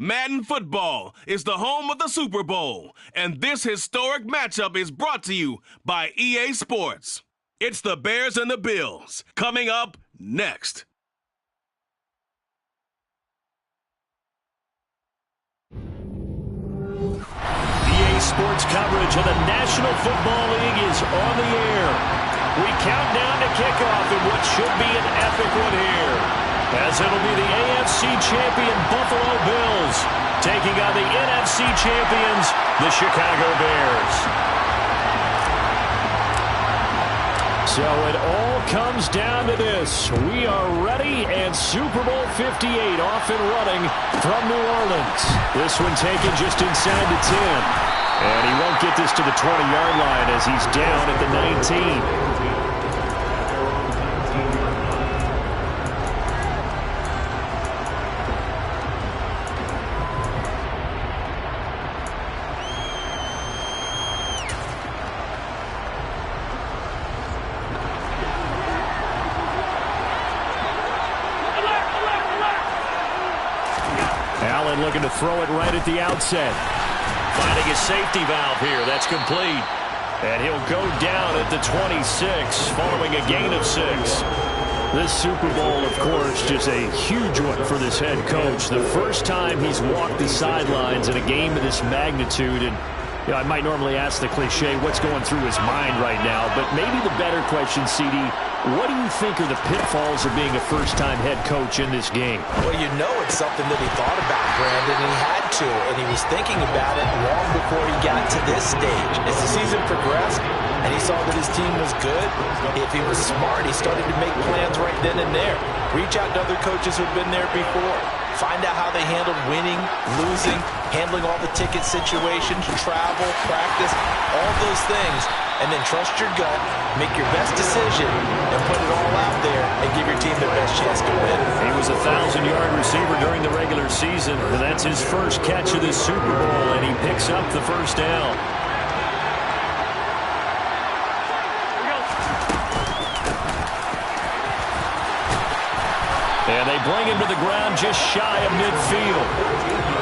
Madden football is the home of the Super Bowl, and this historic matchup is brought to you by EA Sports. It's the Bears and the Bills, coming up next. EA Sports coverage of the National Football League is on the air. We count down to kickoff in what should be an epic one here, as it'll be the AFC champion Buffalo Bills taking on the NFC champions, the Chicago Bears. So it all comes down to this. We are ready, and Super Bowl 58 off and running from New Orleans. This one taken just inside the 10. And he won't get this to the 20-yard line as he's down at the 19. Looking to throw it right at the outset. Finding his safety valve here. That's complete. And he'll go down at the 26 following a gain of 6. This Super Bowl, of course, just a huge one for this head coach. The first time he's walked the sidelines in a game of this magnitude. And you know, I might normally ask the cliche, what's going through his mind right now? But maybe the better question, CD, what do you think are the pitfalls of being a first-time head coach in this game? Well, you know it's something that he thought about, Brandon, and he had to, and he was thinking about it long before he got to this stage. As the season progressed and he saw that his team was good, if he was smart, he started to make plans right then and there. Reach out to other coaches who've been there before. Find out how they handled winning, losing, handling all the ticket situations, travel, practice, all those things. And then trust your gut, make your best decision, and put it all out there and give your team their best chance to win. He was a 1,000-yard receiver during the regular season, and that's his first catch of this Super Bowl, and he picks up the first down. And they bring him to the ground just shy of midfield.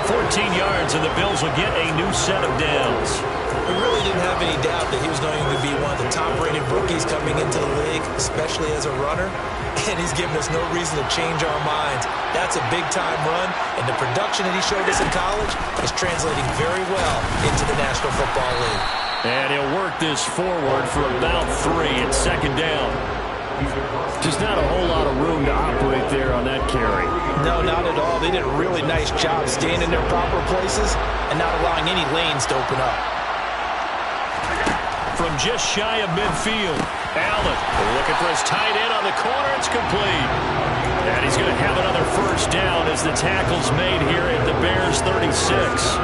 14 yards, and the Bills will get a new set of downs. We really didn't have any doubt that he was going to be one of the top-rated rookies coming into the league, especially as a runner. And he's given us no reason to change our minds. That's a big-time run, and the production that he showed us in college is translating very well into the National Football League. And he'll work this forward for about 3 at second down. Just not a whole lot of room to operate there on that carry. No, not at all. They did a really nice job staying in their proper places and not allowing any lanes to open up. From just shy of midfield, Allen looking for his tight end on the corner. It's complete. And he's going to have another first down as the tackle's made here at the Bears' 36.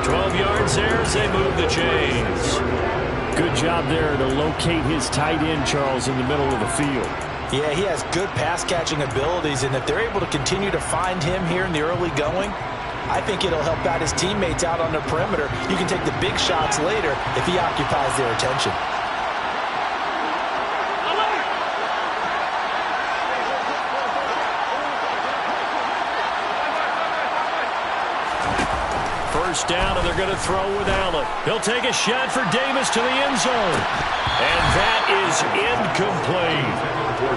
12 yards there as they move the chains. Good job there to locate his tight end, Charles, in the middle of the field. Yeah, he has good pass-catching abilities, and if they're able to continue to find him here in the early going, I think it'll help out his teammates out on the perimeter. You can take the big shots later if he occupies their attention. First down, and they're going to throw with Allen. He'll take a shot for Davis to the end zone. And that is incomplete.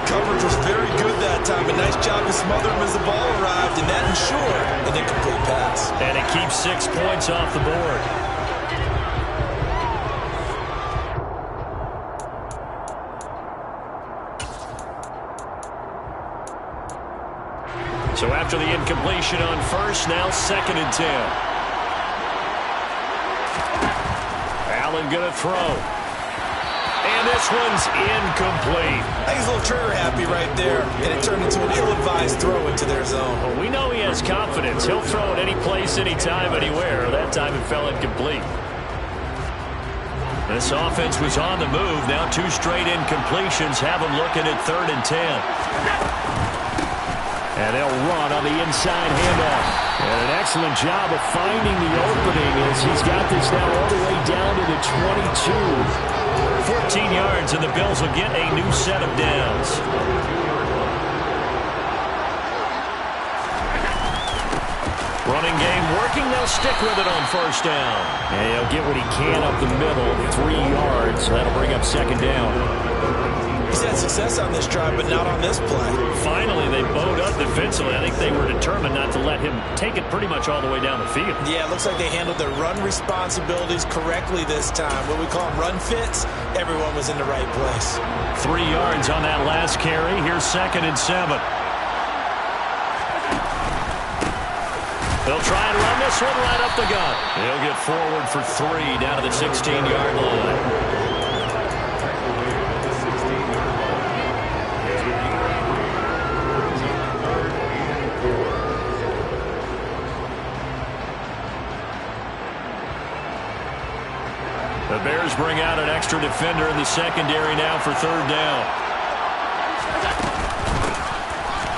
Coverage was very good that time. A nice job to smother him as the ball arrived, and that ensured an incomplete pass. And it keeps 6 points off the board. So after the incompletion on first, now 2nd and 10. Allen going to throw. And this one's incomplete. I think he's a little trigger happy right there, and it turned into an ill-advised throw into their zone. Well, we know he has confidence. He'll throw it any place, anytime, anywhere. That time it fell incomplete. This offense was on the move. Now 2 straight incompletions have him looking at 3rd and 10. And they'll run on the inside handoff. And an excellent job of finding the opening as he's got this now all the way down to the 22. 14 yards, and the Bills will get a new set of downs. Running game working. They'll stick with it on first down. And he'll get what he can up the middle, 3 yards. So that'll bring up second down. He's had success on this drive, but not on this play. Finally, they bowed up defensively. I think they were determined not to let him take it pretty much all the way down the field. Yeah, it looks like they handled their run responsibilities correctly this time. What we call them run fits, everyone was in the right place. 3 yards on that last carry. Here's 2nd and 7. They'll try and run this one right up the gut. He'll get forward for 3 down to the 16-yard line. The Bears bring out an extra defender in the secondary now for 3rd down.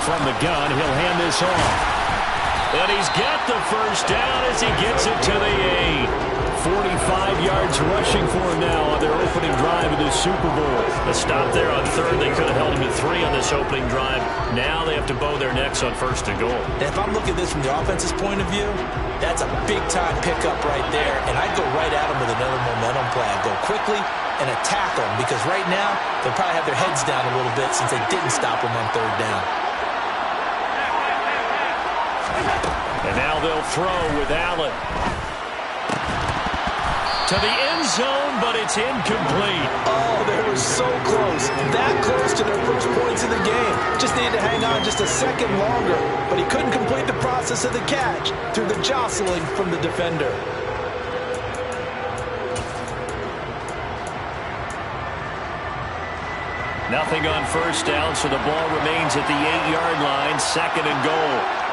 From the gun, he'll hand this off. And he's got the first down as he gets it to the 8. 45 yards rushing for him now on their opening drive of the Super Bowl. A stop there on 3rd. They could have held him to 3 on this opening drive. Now they have to bow their necks on 1st and goal. If I'm looking at this from the offense's point of view, that's a big-time pickup right there, and I'd go right at him with another momentum play. I'd go quickly and attack them, because right now they'll probably have their heads down a little bit since they didn't stop him on 3rd down. And now they'll throw with Allen. To the end zone, but it's incomplete. Oh, they were so close. That close to their first points of the game. Just needed to hang on just a second longer, but he couldn't complete the process of the catch through the jostling from the defender. Nothing on first down, so the ball remains at the 8-yard line, 2nd and goal.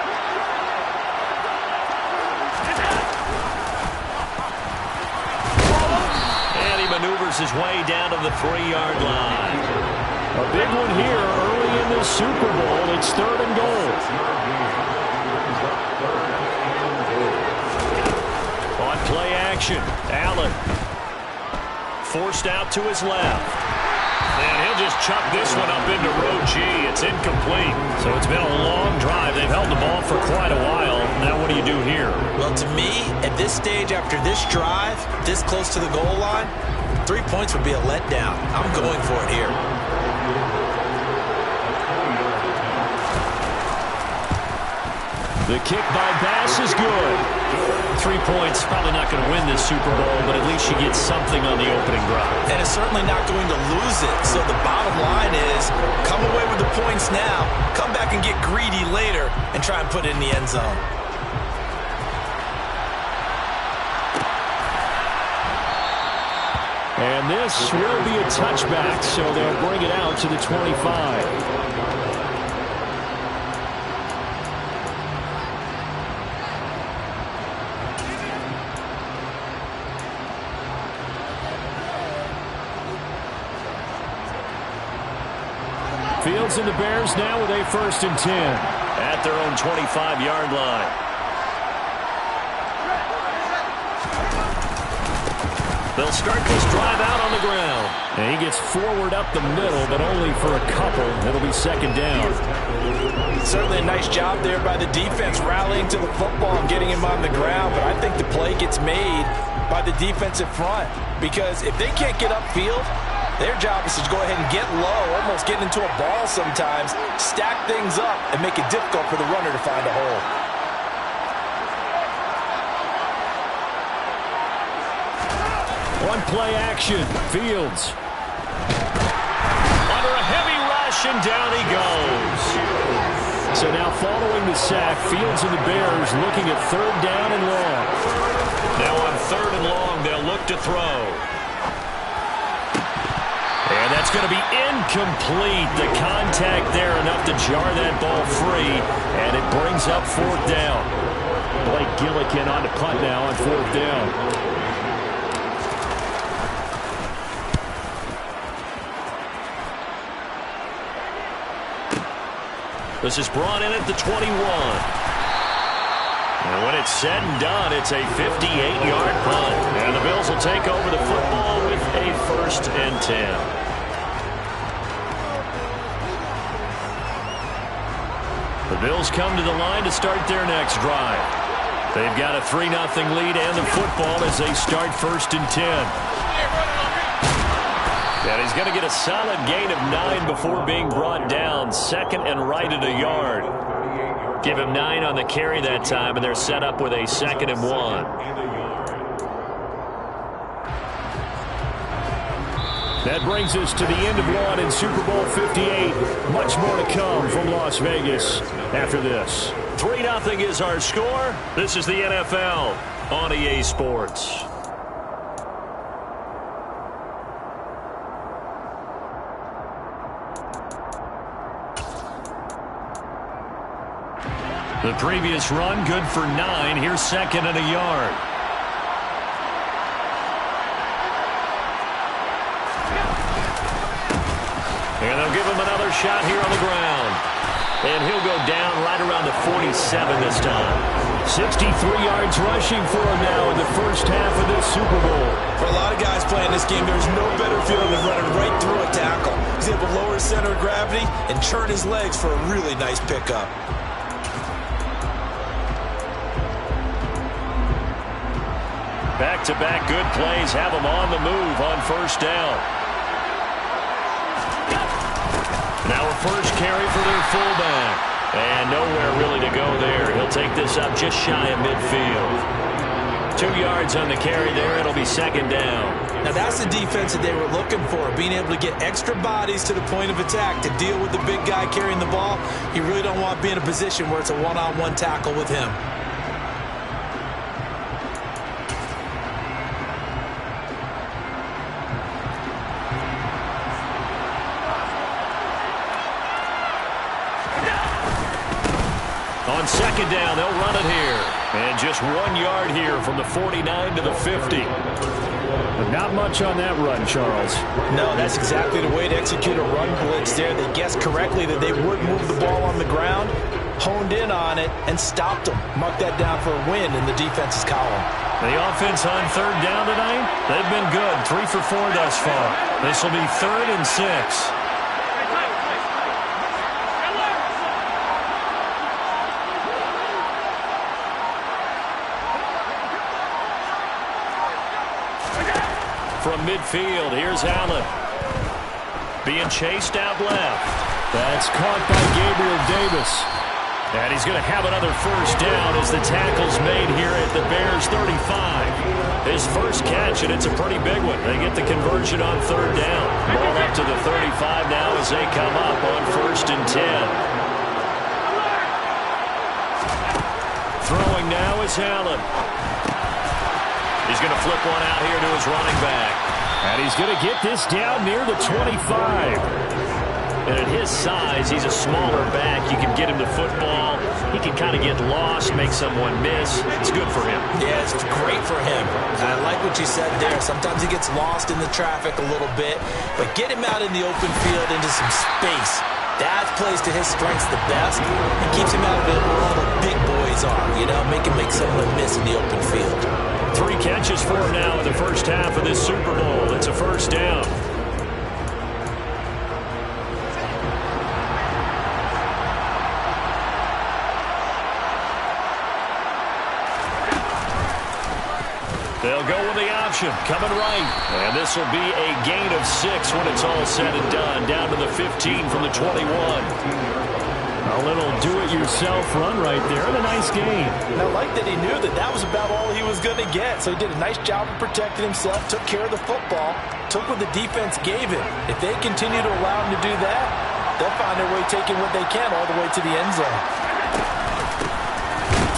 Maneuvers his way down to the 3-yard line. A big one here early in the Super Bowl. It's 3rd and goal. On play action, Allen. Forced out to his left. And he'll just chuck this one up into row G. It's incomplete. So it's been a long drive. They've held the ball for quite a while. Now what do you do here? Well, to me, at this stage after this drive, this close to the goal line, 3 points would be a letdown. I'm going for it here. The kick by Bass is good. 3 points, probably not going to win this Super Bowl, but at least you get something on the opening drive. And it's certainly not going to lose it. So the bottom line is, come away with the points now, come back and get greedy later, and try and put it in the end zone. And this will be a touchback, so they'll bring it out to the 25. Fields and the Bears now with a 1st and 10 at their own 25-yard line. They'll start this drive out on the ground. And he gets forward up the middle, but only for a couple. It'll be 2nd down. Certainly a nice job there by the defense rallying to the football and getting him on the ground, but I think the play gets made by the defensive front, because if they can't get upfield, their job is to go ahead and get low, almost get into a ball sometimes, stack things up, and make it difficult for the runner to find a hole. One play action, Fields. Under a heavy rush, and down he goes. So now following the sack, Fields and the Bears looking at 3rd down and long. Now on 3rd and long, they'll look to throw. And that's going to be incomplete. The contact there enough to jar that ball free, and it brings up 4th down. Blake Gillikin on to punt now on 4th down. This is brought in at the 21. And when it's said and done, it's a 58-yard punt. And the Bills will take over the football with a 1st and 10. The Bills come to the line to start their next drive. They've got a 3-0 lead and the football as they start 1st and 10. And he's going to get a solid gain of 9 before being brought down. 2nd and right at a yard. Give him 9 on the carry that time, and they're set up with a 2nd and 1. That brings us to the end of one in Super Bowl 58. Much more to come from Las Vegas after this. 3-0 is our score. This is the NFL on EA Sports. The previous run, good for 9. Here's 2nd and a yard. And they'll give him another shot here on the ground. And he'll go down right around the 47 this time. 63 yards rushing for him now in the first half of this Super Bowl. For a lot of guys playing this game, there's no better feeling than running right through a tackle. He's able to lower his center of gravity and churn his legs for a really nice pickup. Back-to-back good plays have him on the move on 1st down. Now a first carry for their fullback. And nowhere really to go there. He'll take this up just shy of midfield. 2 yards on the carry there. It'll be 2nd down. Now that's the defense that they were looking for, being able to get extra bodies to the point of attack to deal with the big guy carrying the ball. You really don't want to be in a position where it's a one-on-one tackle with him. On 2nd down, they'll run it here. And just 1 yard here from the 49 to the 50. But not much on that run, Charles. No, that's exactly the way to execute a run blitz there. They guessed correctly that they would move the ball on the ground, honed in on it, and stopped them. Mark that down for a win in the defense's column. The offense on 3rd down tonight, they've been good. 3 for 4 thus far. This will be 3rd and 6. From midfield, here's Allen. Being chased out left. That's caught by Gabriel Davis. And he's going to have another first down as the tackle's made here at the Bears 35. His first catch, and it's a pretty big one. They get the conversion on 3rd down. Ball up to the 35 now as they come up on 1st and 10. Throwing now is Allen. He's going to flip one out here to his running back. And he's going to get this down near the 25. And at his size, he's a smaller back. You can get him the football. He can kind of get lost, make someone miss. It's good for him. Yeah, it's great for him. I like what you said there. Sometimes he gets lost in the traffic a little bit. But get him out in the open field into some space. That plays to his strengths the best and keeps him out of it where all the big boys are. You know, make him make someone miss in the open field. 3 catches for him now in the first half of this Super Bowl. It's a first down. They'll go with the option, coming right. And this will be a gain of 6 when it's all said and done. Down to the 15 from the 21. A little do-it-yourself run right there, and a nice game. And I like that he knew that that was about all he was going to get. So he did a nice job of protecting himself, took care of the football, took what the defense gave him. If they continue to allow him to do that, they'll find their way taking what they can all the way to the end zone.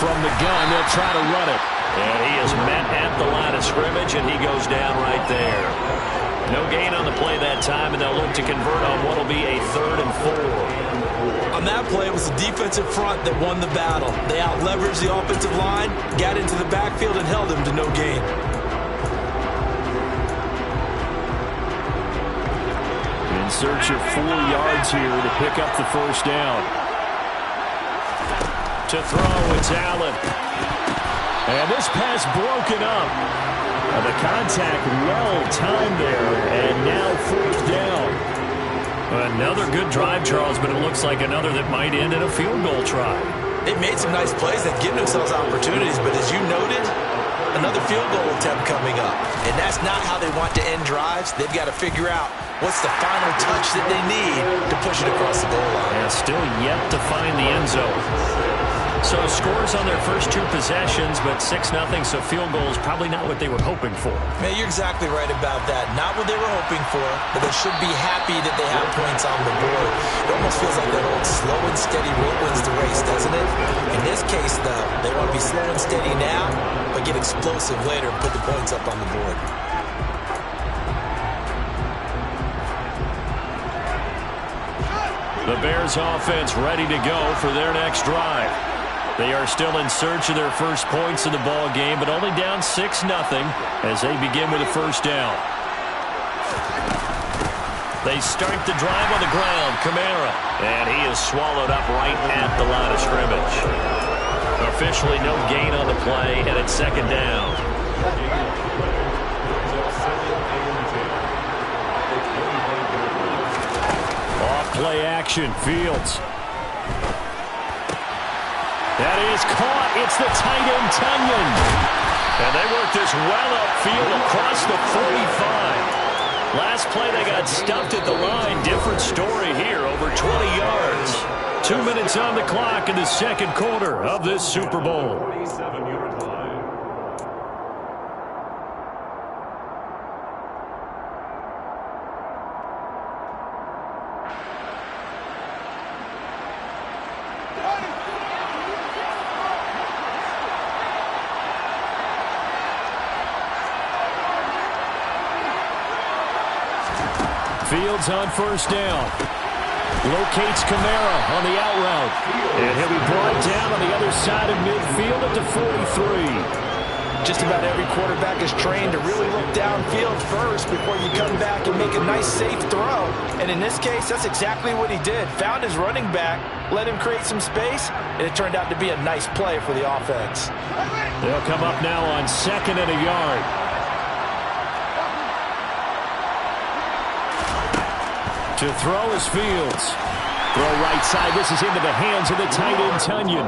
From the gun, they'll try to run it. And he is met at the line of scrimmage, and he goes down right there. No gain on the play that time, and they'll look to convert on what will be a 3rd and 4. On that play, it was the defensive front that won the battle. They out-leveraged the offensive line, got into the backfield, and held him to no gain. In search of 4 yards here to pick up the first down. To throw, it's Allen. And this pass broken up. The contact well-timed there, and now 4th down. Another good drive, Charles, but it looks like another that might end in a field goal try. They've made some nice plays. They've given themselves opportunities, but as you noted, another field goal attempt coming up. And that's not how they want to end drives. They've got to figure out what's the final touch that they need to push it across the goal line. And still yet to find the end zone. So scores on their first 2 possessions, but 6-0, so field goal is probably not what they were hoping for. Man, you're exactly right about that. Not what they were hoping for, but they should be happy that they have points on the board. It almost feels like that old slow and steady road wins the race, doesn't it? In this case, though, they want to be slow and steady now, but get explosive later and put the points up on the board. The Bears offense ready to go for their next drive. They are still in search of their first points in the ball game, but only down 6-0 as they begin with a first down. They start the drive on the ground. Kamara. And he is swallowed up right at the line of scrimmage. Officially no gain on the play, and it's second down. Off play action. Fields. That is caught. It's the tight end, Tunyon. And they work this well upfield across the 45. Last play, they got stuffed at the line. Different story here, over 20 yards. 2 minutes on the clock in the second quarter of this Super Bowl. Fields on first down. Locates Kamara on the out route. And he'll be brought down on the other side of midfield at the 43. Just about every quarterback is trained to really look downfield first before you come back and make a nice, safe throw. And in this case, that's exactly what he did. Found his running back, let him create some space, and it turned out to be a nice play for the offense. They'll come up now on second and a yard. To throw is Fields. Throw right side. This is into the hands of the tight end, Tunyon.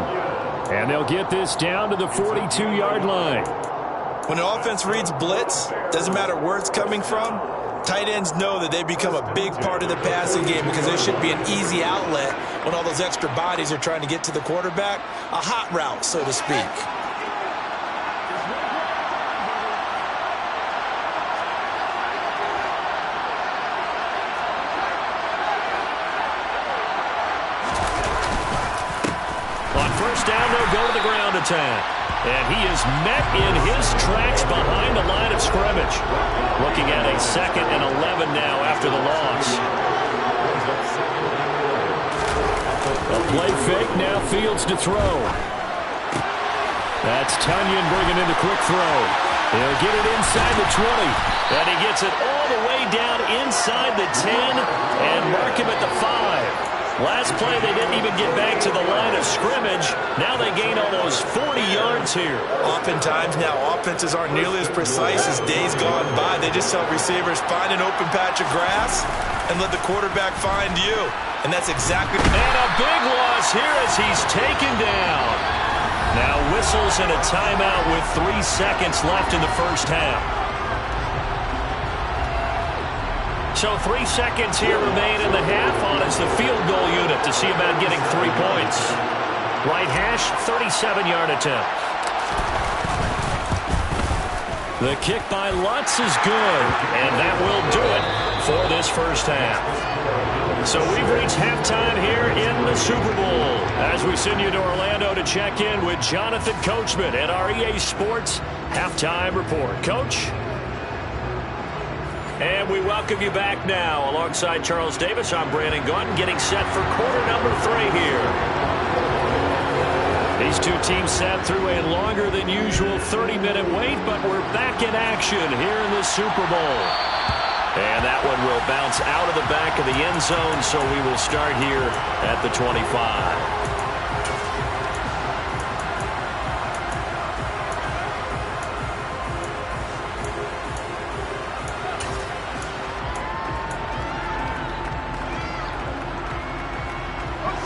And they'll get this down to the 42-yard line. When an offense reads blitz, doesn't matter where it's coming from, tight ends know that they become a big part of the passing game because there should be an easy outlet when all those extra bodies are trying to get to the quarterback. A hot route, so to speak. Down, they'll go to the ground attack. And he is met in his tracks behind the line of scrimmage. Looking at a 2nd and 11 now after the loss. A play fake, now Fields to throw. That's Tunyon bringing in the quick throw. He'll get it inside the 20. And he gets it all the way down inside the 10 and mark him at the 5. Last play, they didn't even get back to the line of scrimmage. Now they gain almost 40 yards here. Oftentimes now, offenses aren't nearly as precise as days gone by. They just tell receivers, find an open patch of grass and let the quarterback find you. And that's exactly... And a big loss here as he's taken down. Now whistles and a timeout with 3 seconds left in the first half. So 3 seconds here remain in the half. On is the field goal unit to see about getting 3 points. Right hash, 37-yard attempt. The kick by Lutz is good, and that will do it for this first half. So we've reached halftime here in the Super Bowl as we send you to Orlando to check in with Jonathan Coachman at our EA Sports Halftime Report. Coach? And we welcome you back now. Alongside Charles Davis, I'm Brandon Gunn, getting set for quarter number 3 here. These two teams sat through a longer than usual 30-minute wait, but we're back in action here in the Super Bowl. And that one will bounce out of the back of the end zone, so we will start here at the 25.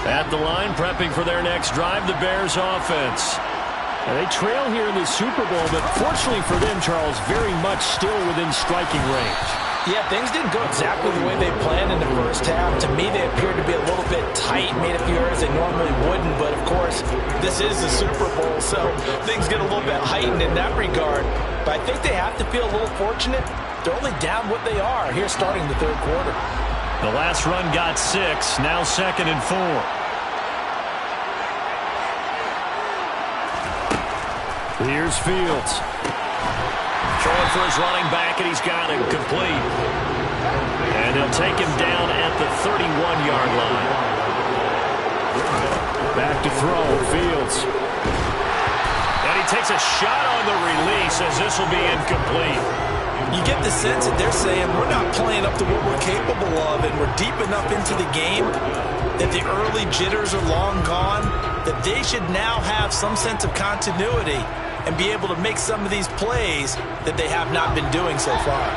At the line, prepping for their next drive, the Bears offense. And they trail here in the Super Bowl, but fortunately for them, Charles, very much still within striking range. Yeah, things didn't go exactly the way they planned in the first half. To me, they appeared to be a little bit tight, made a few errors they normally wouldn't. But, of course, this is the Super Bowl, so things get a little bit heightened in that regard. But I think they have to feel a little fortunate. They're only down what they are here starting the third quarter. The last run got 6, now 2nd and 4. Here's Fields. Throwing for his running back, and he's got it complete. And they'll take him down at the 31-yard line. Back to throw, Fields. And he takes a shot on the release as this will be incomplete. You get the sense that they're saying we're not playing up to what we're capable of, and we're deep enough into the game that the early jitters are long gone, that they should now have some sense of continuity and be able to make some of these plays that they have not been doing so far.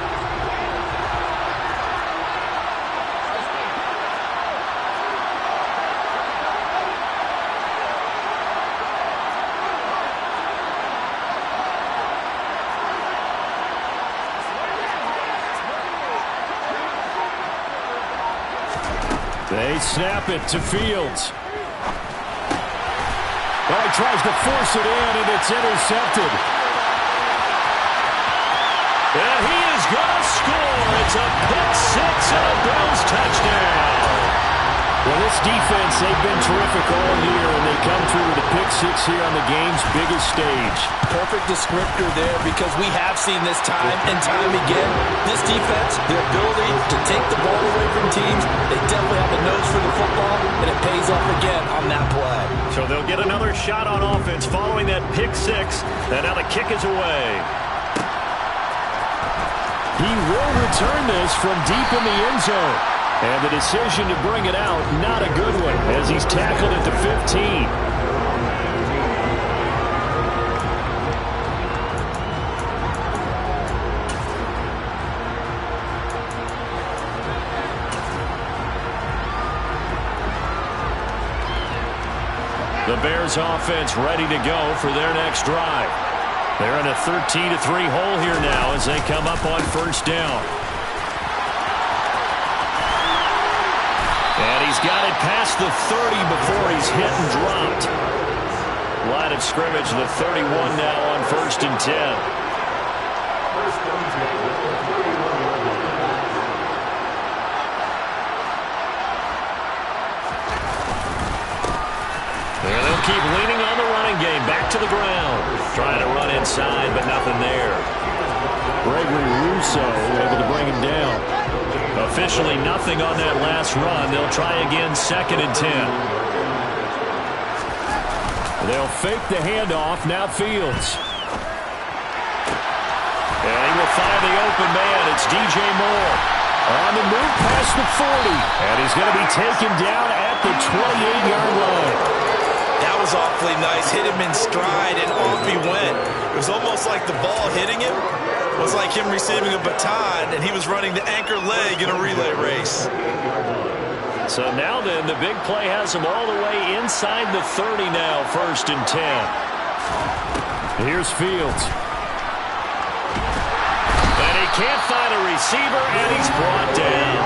They snap it to Fields. Well, he tries to force it in, and it's intercepted. And he is going to score. It's a pick six and a Bills touchdown. Well, this defense, they've been terrific all year, and they come through with a pick six here on the game's biggest stage. Perfect descriptor there, because we have seen this time and time again. This defense, their ability to take the ball away from teams, they definitely have a nose for the football, and it pays off again on that play. So they'll get another shot on offense following that pick six, and now the kick is away. He will return this from deep in the end zone. And the decision to bring it out, not a good one, as he's tackled at the 15. The Bears offense ready to go for their next drive. They're in a 13-3 hole here now as they come up on first down. And he's got it past the 30 before he's hit and dropped. Line of scrimmage, the 31 now on 1st and 10. And they'll keep leaning on the running game. Back to the ground. Trying to run inside, but nothing there. Gregory Rousseau able to bring him down. Officially nothing on that last run. They'll try again 2nd and 10. They'll fake the handoff. Now Fields. And he will find the open man. It's DJ Moore. On the move past the 40. And he's going to be taken down at the 28-yard line. That was awfully nice. Hit him in stride, and off he went. It was almost like the ball hitting him was like him receiving a baton, and he was running the anchor leg in a relay race. So now then, the big play has him all the way inside the 30 now, 1st and 10. Here's Fields. And he can't find a receiver, and he's brought down.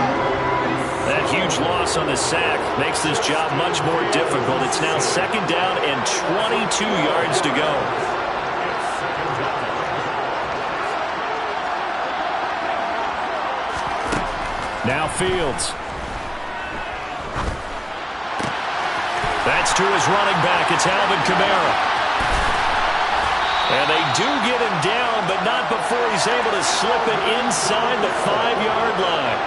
That huge loss on the sack makes this job much more difficult. It's now 2nd down and 22 yards to go. Now Fields. That's to his running back. It's Alvin Kamara. And they do get him down, but not before he's able to slip it inside the 5-yard line.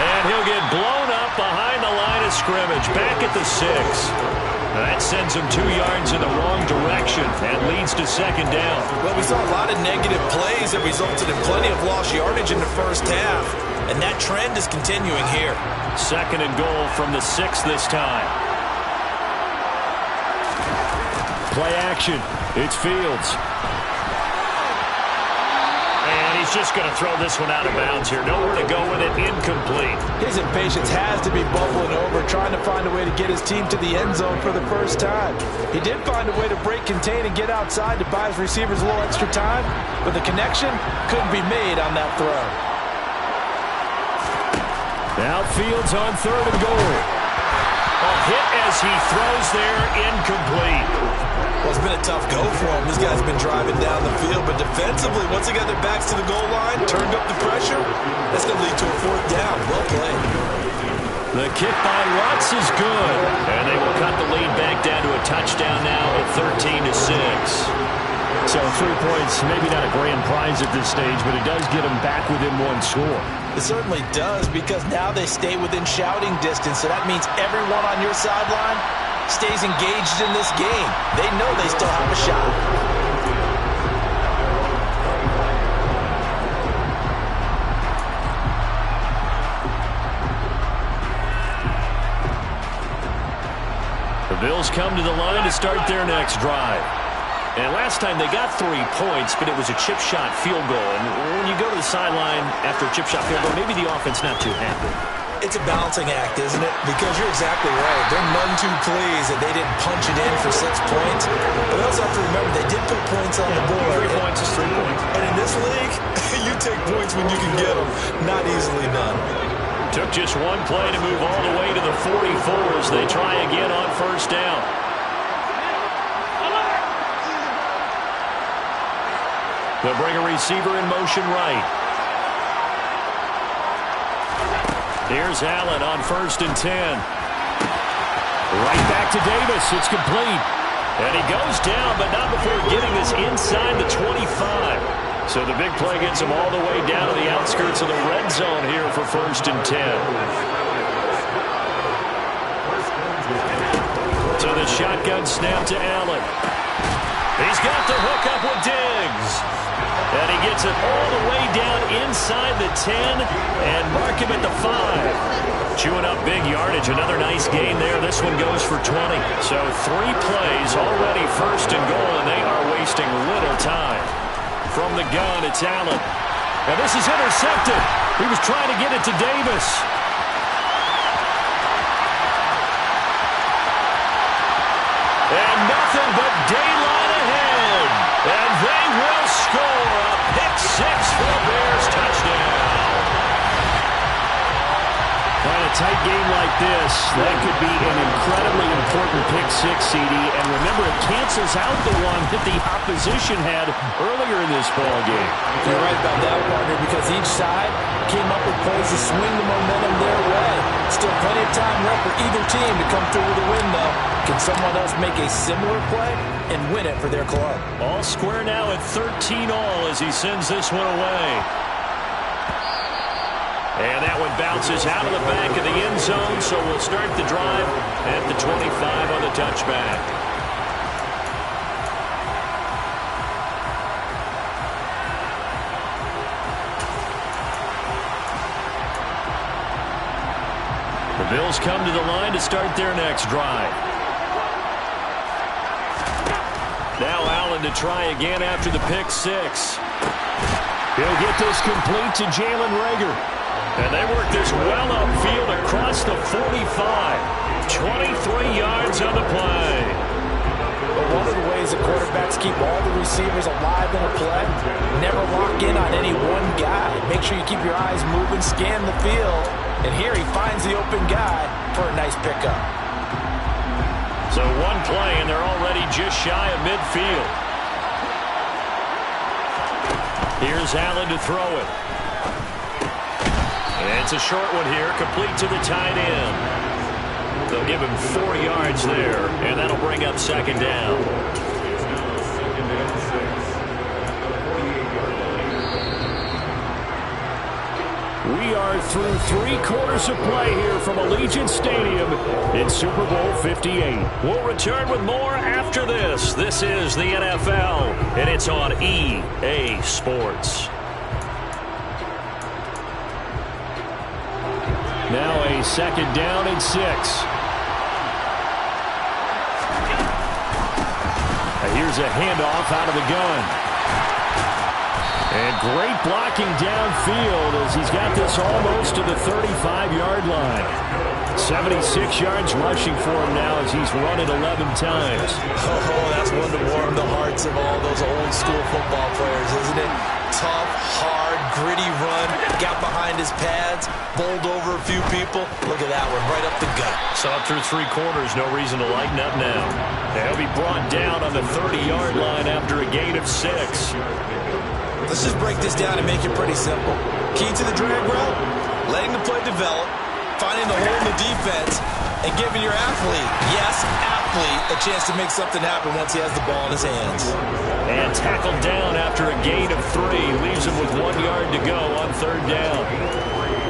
And he'll get blown up behind the line of scrimmage, back at the 6. That sends him 2 yards in the wrong direction and leads to 2nd down. Well, we saw a lot of negative plays that resulted in plenty of lost yardage in the first half, and that trend is continuing here. 2nd and goal from the 6 this time. Play action. It's Fields. And And he's just going to throw this one out of bounds here. Nowhere to go with it. Incomplete. His impatience has to be bubbling over, trying to find a way to get his team to the end zone for the first time. He did find a way to break, contain, and get outside to buy his receivers a little extra time, but the connection couldn't be made on that throw. Outfield's on 3rd and goal. A hit as he throws there, incomplete. Well, it's been a tough go for him. This guy's been driving down the field, but defensively, once they got their backs to the goal line, turned up the pressure, that's going to lead to a 4th down. Well played. The kick by Watts is good. And they will cut the lead back down to a touchdown now at 13-6. So 3 points, maybe not a grand prize at this stage, but it does get them back within 1 score. It certainly does, because now they stay within shouting distance, so that means everyone on your sideline stays engaged in this game. They know they still have a shot. The Bills come to the line to start their next drive. And last time they got 3 points, but it was a chip shot field goal. And when you go to the sideline after a chip shot field goal, maybe the offense not too happy. It's a balancing act, isn't it? Because you're exactly right. They're none too pleased that they didn't punch it in for 6 points. But they also have to remember they did put points on the board. 3 points is 3 points. And in this league, you take points when you can get them. Not easily done. Took just 1 play to move all the way to the 44 as they try again on 1st down. They'll bring a receiver in motion right. Here's Allen on 1st and 10. Right back to Davis. It's complete. And he goes down, but not before getting this inside the 25. So the big play gets him all the way down to the outskirts of the red zone here for 1st and 10. So the shotgun snap to Allen. He's got the hook up with Diggs. And he gets it all the way down inside the 10 and mark him at the 5. Chewing up big yardage. Another nice gain there. This one goes for 20. So 3 plays already 1st and goal, and they are wasting little time. From the gun, it's Allen. And this is intercepted. He was trying to get it to Davis. And nothing but daylight ahead. And they will score a pick 6 for the Bears touchdown. On a tight game like this, that could be an incredibly important pick 6, CD. And remember, it cancels out the one that the opposition had earlier in this ball game. You're right about that, partner, because each side came up with plays to swing the momentum their way. Still plenty of time left for either team to come through with a win, though. Can someone else make a similar play and win it for their club? All square now at 13 all as he sends this one away. And that one bounces out of the back of the end zone, so we'll start the drive at the 25 on the touchback. The Bills come to the line to start their next drive. Now Allen to try again after the pick 6. He'll get this complete to Jalen Reagor. And they work this well upfield across the 45. 23 yards on the play. But one of the ways the quarterbacks keep all the receivers alive in a play, never lock in on any one guy. Make sure you keep your eyes moving, scan the field. And here he finds the open guy for a nice pickup. So 1 play, and they're already just shy of midfield. Here's Allen to throw it. And it's a short one here, complete to the tight end. They'll give him 4 yards there, and that'll bring up 2nd down. We are through 3 quarters of play here from Allegiant Stadium in Super Bowl 58. We'll return with more after this. This is the NFL, and it's on EA Sports. Now a 2nd down and 6. Here's a handoff out of the gun. And great blocking downfield as he's got this almost to the 35-yard line. 76 yards rushing for him now as he's run it 11 times. Oh, that's one to warm the hearts of all those old-school football players, isn't it? Tough, hard, gritty run, got behind his pads, bowled over a few people. Look at that one, right up the gut. So up through 3 quarters, no reason to lighten up now. And he'll be brought down on the 30-yard line after a gain of 6. Let's just break this down and make it pretty simple. Key to the drag route, letting the play develop, finding the hole in the defense, and giving your athlete, yes, athlete, a chance to make something happen once he has the ball in his hands. And tackled down after a gain of 3. Leaves him with 1 yard to go on 3rd down.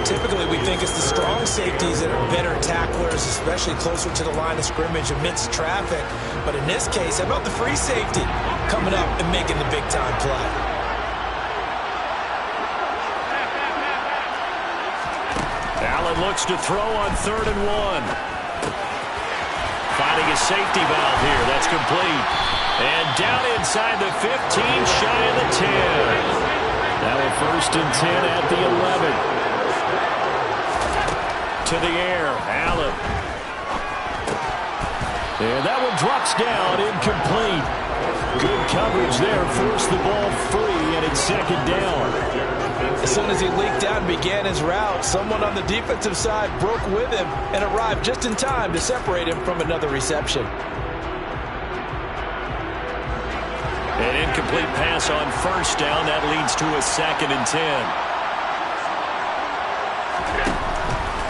Typically, we think it's the strong safeties that are better tacklers, especially closer to the line of scrimmage amidst traffic. But in this case, how about the free safety coming up and making the big-time play? Allen looks to throw on 3rd and 1. Finding a safety valve here. That's complete. And down inside the 15, shy of the 10. Now a 1st and 10 at the 11. To the air, Allen. And that one drops down, incomplete. Good coverage there, forced the ball free, and it's 2nd down. As soon as he leaked out and began his route, someone on the defensive side broke with him and arrived just in time to separate him from another reception. An incomplete pass on 1st down. That leads to a 2nd and 10.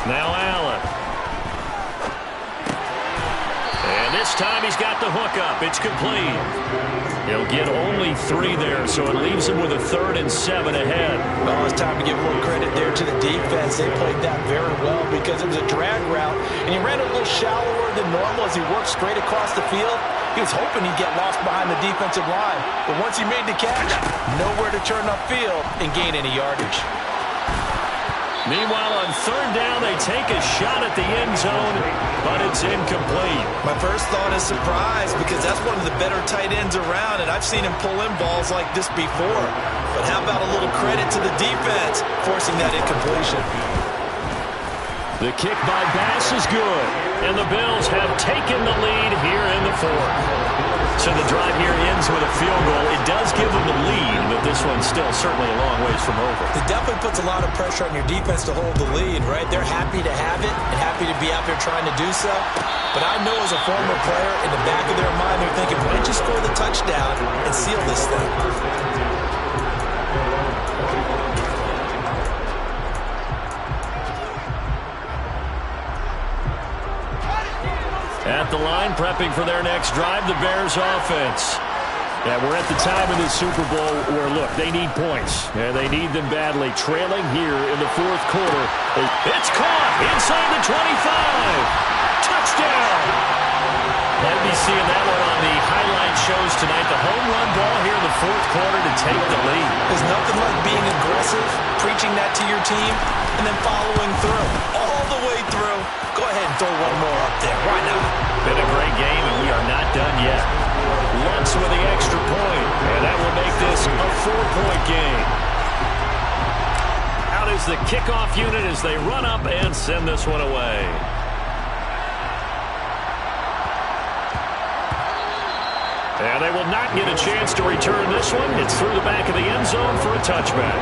Now Allen. And this time he's got the hook up. It's complete. He'll get only 3 there, so it leaves him with a 3rd and 7 ahead. Well, it's time to give more credit there to the defense. They played that very well because it was a drag route, and he ran a little shallower than normal as he worked straight across the field. He was hoping he'd get lost behind the defensive line, but once he made the catch, nowhere to turn upfield and gain any yardage. Meanwhile, on 3rd down, they take a shot at the end zone, but it's incomplete. My first thought is surprise because that's one of the better tight ends around, and I've seen him pull in balls like this before. But how about a little credit to the defense forcing that incompletion? The kick by Bass is good, and the Bills have taken the lead here in the 4th. So the drive here ends with a field goal. It does give them the lead, but this one's still certainly a long ways from over. It definitely puts a lot of pressure on your defense to hold the lead, right? They're happy to have it and happy to be out there trying to do so. But I know as a former player, in the back of their mind, they're thinking, why don't you score the touchdown and seal this thing? At the line, prepping for their next drive, the Bears offense. Yeah, we're at the time in the Super Bowl where, look, they need points. And they need them badly. Trailing here in the 4th quarter. It's caught inside the 25. Touchdown. I'll be seeing that one on the highlight shows tonight. The home run ball here in the 4th quarter to take the lead. There's nothing like being aggressive, preaching that to your team, and then following through. All the way through. Go ahead and throw one more up there. Why not? Been a great game, and we are not done yet. Lutz with the extra point, and that will make this a 4-point game. Out is the kickoff unit as they run up and send this one away. And they will not get a chance to return this one. It's through the back of the end zone for a touchback.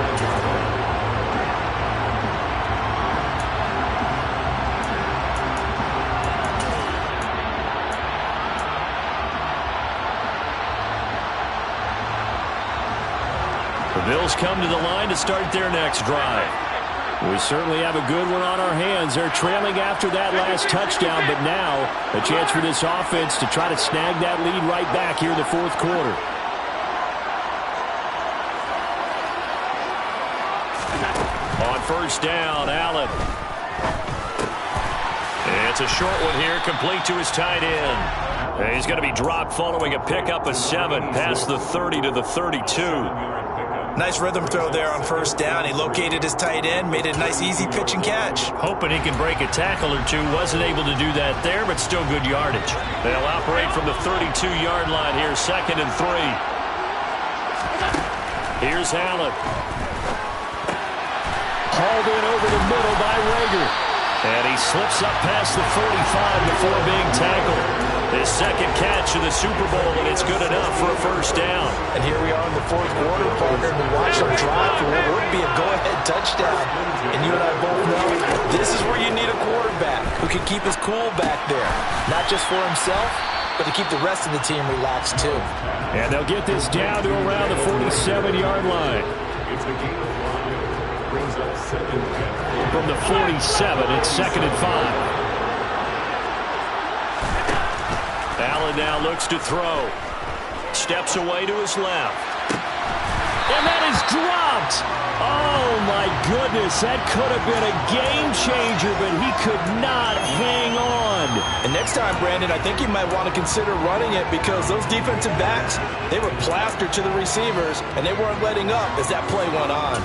The Bills come to the line to start their next drive. We certainly have a good one on our hands. They're trailing after that last touchdown, but now a chance for this offense to try to snag that lead right back here in the 4th quarter. On 1st down, Allen. It's a short one here, complete to his tight end. And he's going to be dropped following a pickup of 7 past the 30 to the 32. Nice rhythm throw there on 1st down. He located his tight end, made it a nice, easy pitch and catch. Hoping he can break a tackle or two. Wasn't able to do that there, but still good yardage. They'll operate from the 32-yard line here, 2nd and 3. Here's Allen. Hauled in over the middle by Rager. And he slips up past the 45 before being tackled. His second catch of the Super Bowl, and it's good enough for a first down. And here we are in the fourth quarter, partner. We watch them drive for what would be a go-ahead touchdown. And you and I both know this is where you need a quarterback who can keep his cool back there. Not just for himself, but to keep the rest of the team relaxed too. And they'll get this down to around the 47-yard line. From the 47, it's 2nd and 5. Allen now looks to throw. Steps away to his left. And that is dropped. Oh, my goodness. That could have been a game changer, but he could not hang on. And next time, Brandon, I think you might want to consider running it because those defensive backs, they were plastered to the receivers, and they weren't letting up as that play went on.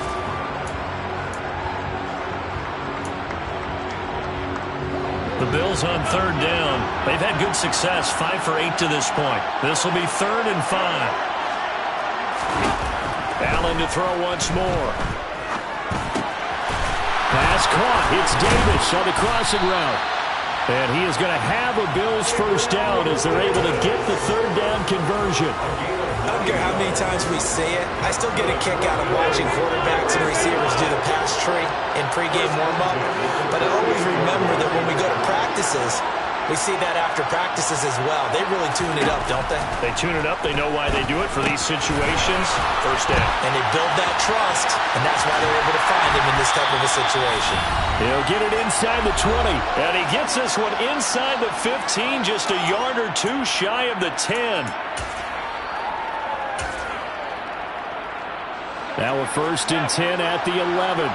The Bills on 3rd down. They've had good success, 5 for 8 to this point. This will be 3rd and 5. Allen to throw once more. Pass caught. It's Davis on the crossing route. And he is going to have a Bills first down as they're able to get the 3rd down conversion. I don't care how many times we say it, I still get a kick out of watching quarterbacks and receivers do the pass tree in pregame warm-up. But I always remember that when we go to practices, we see that after practices as well. They really tune it up, don't they? They tune it up. They know why they do it for these situations. First down. And they build that trust, and that's why they're able to find him in this type of a situation. He'll get it inside the 20. And he gets this one inside the 15, just a yard or two shy of the 10. Now a 1st and 10 at the 11.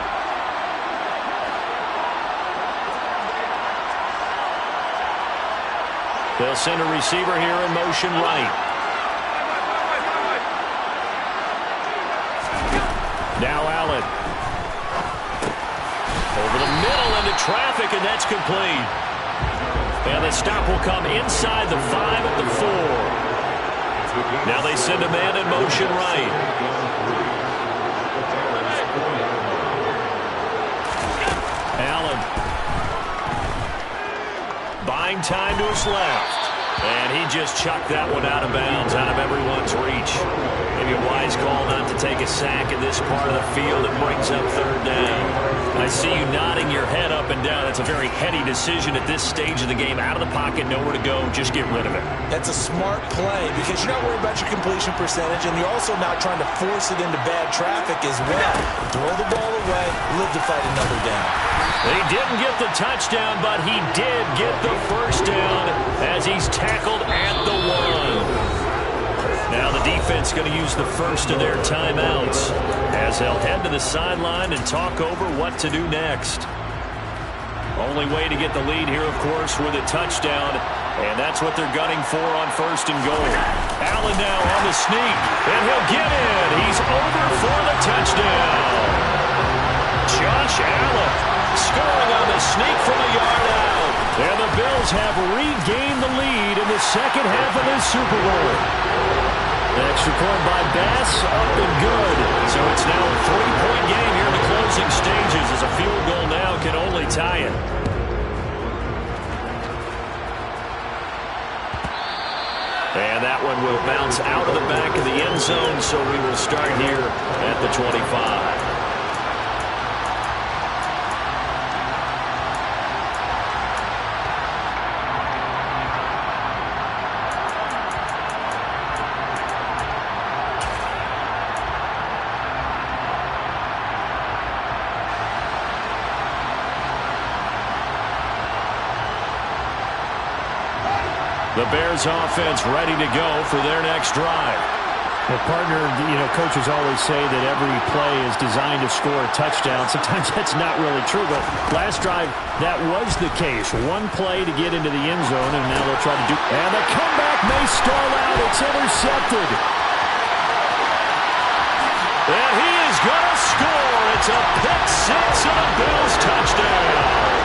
They'll send a receiver here in motion right. Now Allen. Over the middle into traffic, and that's complete. And the stop will come inside the 5 at the 4. Now they send a man in motion right. Allen. Buying time to his left. And he just chucked that one out of bounds, out of everyone's reach. Maybe a wise call not to take a sack in this part of the field. It brings up 3rd down. I see you nodding your head up and down. It's a very heady decision at this stage of the game. Out of the pocket, nowhere to go. Just get rid of it. That's a smart play because you're not worried about your completion percentage, and you're also not trying to force it into bad traffic as well. Throw the ball away, live to fight another down. He didn't get the touchdown, but he did get the first down as he's tackled at the 1. Now the defense going to use the first of their timeouts as they'll head to the sideline and talk over what to do next. Only way to get the lead here, of course, with a touchdown, and that's what they're gunning for on 1st and goal. Allen now on the sneak, and he'll get in. He's over for the touchdown. Josh Allen scoring on the sneak from a yard out. And the Bills have regained the lead in the second half of this Super Bowl. An extra point by Bass, up and good. So it's now a 3-point game here in the closing stages as a field goal now can only tie it. And that one will bounce out of the back of the end zone, so we will start here at the 25. The Bears offense ready to go for their next drive. Well, partner, coaches always say that every play is designed to score a touchdown. Sometimes that's not really true, but last drive, that was the case. One play to get into the end zone, and now they'll try to do... And the comeback may stall out. It's intercepted. And he is going to score. It's a pick six and a Bills touchdown.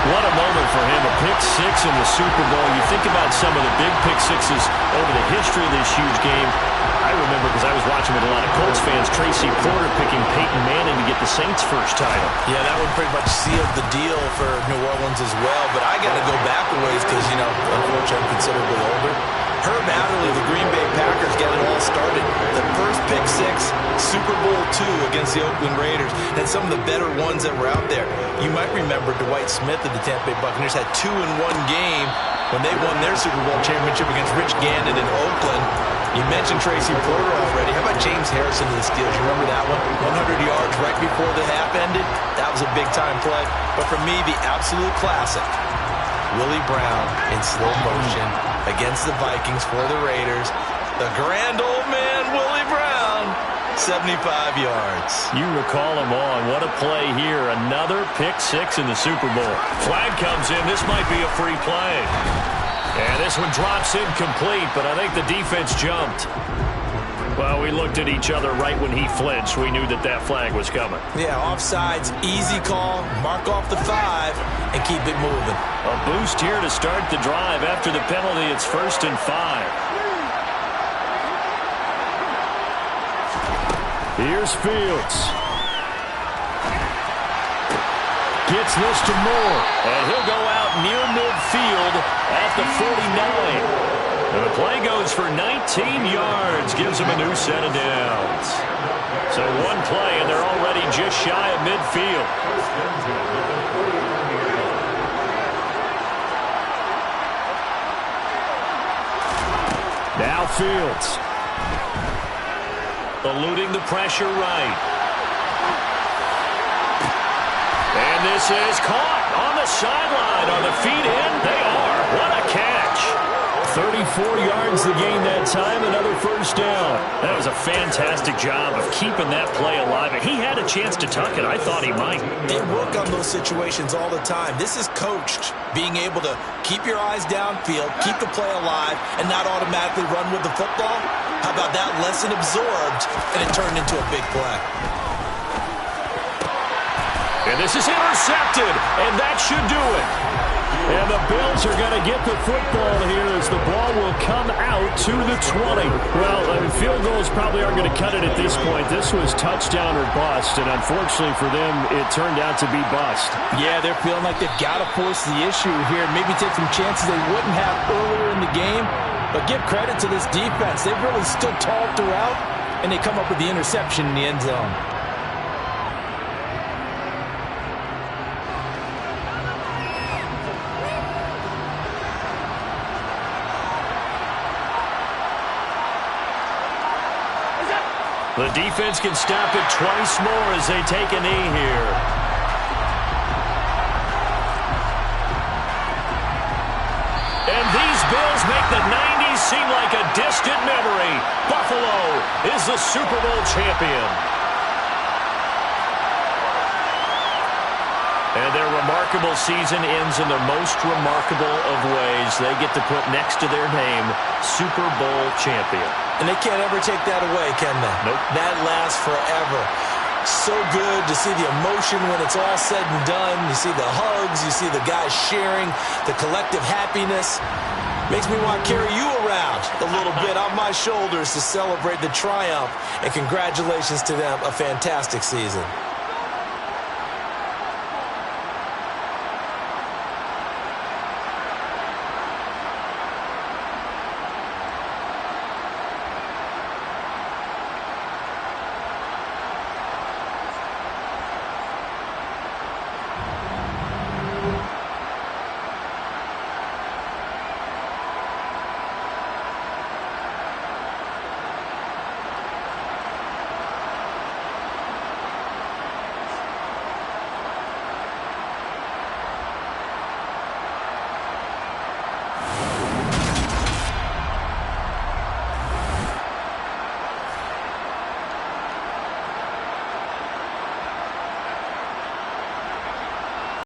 What a moment for him, a pick six in the Super Bowl. You think about some of the big pick sixes over the history of this huge game. I remember because I was watching with a lot of Colts fans, Tracy Porter picking Peyton Manning to get the Saints' first title. Yeah, that would pretty much seal the deal for New Orleans as well. But I got to go back a ways because, unfortunately, I'm considerably older. Herb Adderley, the Green Bay Packers, got it all started. The first pick six, Super Bowl II against the Oakland Raiders, and some of the better ones that were out there. You might remember Dwight Smith of the Tampa Bay Buccaneers had 2 in one game when they won their Super Bowl championship against Rich Gannon in Oakland. You mentioned Tracy Porter already. How about James Harrison of the Steelers? You remember that one? 100 yards right before the half ended. That was a big-time play. But for me, the absolute classic, Willie Brown in slow motion against the Vikings for the Raiders. The grand old man, Willie Brown, 75 yards. You recall him on. What a play here. Another pick six in the Super Bowl. Flag comes in. This might be a free play. And this one drops incomplete, but I think the defense jumped. Well, we looked at each other right when he flinched. We knew that that flag was coming. Yeah, offsides, easy call, mark off the 5, and keep it moving. A boost here to start the drive. After the penalty, it's 1st and 5. Here's Fields. Gets this to Moore. And he'll go out near midfield at the 49. And the play goes for 19 yards. Gives him a new set of downs. So one play, and they're already just shy of midfield. Now Fields. Eluding the pressure right. And this is caught on the sideline. Are the feet in? They are. What a catch. 34 yards the gain that time, another first down. That was a fantastic job of keeping that play alive. And he had a chance to tuck it. I thought he might. They work on those situations all the time. This is coached, being able to keep your eyes downfield, keep the play alive, and not automatically run with the football. How about that lesson absorbed, and it turned into a big play. And this is intercepted, and that should do it. And the Bills are going to get the football here as the ball will come out to the 20. Well, field goals probably aren't going to cut it at this point. This was touchdown or bust, and unfortunately for them, it turned out to be bust. Yeah, they're feeling like they've got to force the issue here. Maybe take some chances they wouldn't have earlier in the game. But give credit to this defense. They've really stood tall throughout, and they come up with the interception in the end zone. The defense can stop it twice more as they take a knee here. And these Bills make the 90s seem like a distant memory. Buffalo is the Super Bowl champion. And their remarkable season ends in the most remarkable of ways. They get to put next to their name, Super Bowl champion. And they can't ever take that away, can they? Nope. That lasts forever. So good to see the emotion when it's all said and done. You see the hugs. You see the guys sharing, the collective happiness. Makes me want to carry you around a little bit on my shoulders to celebrate the triumph. And congratulations to them. A fantastic season.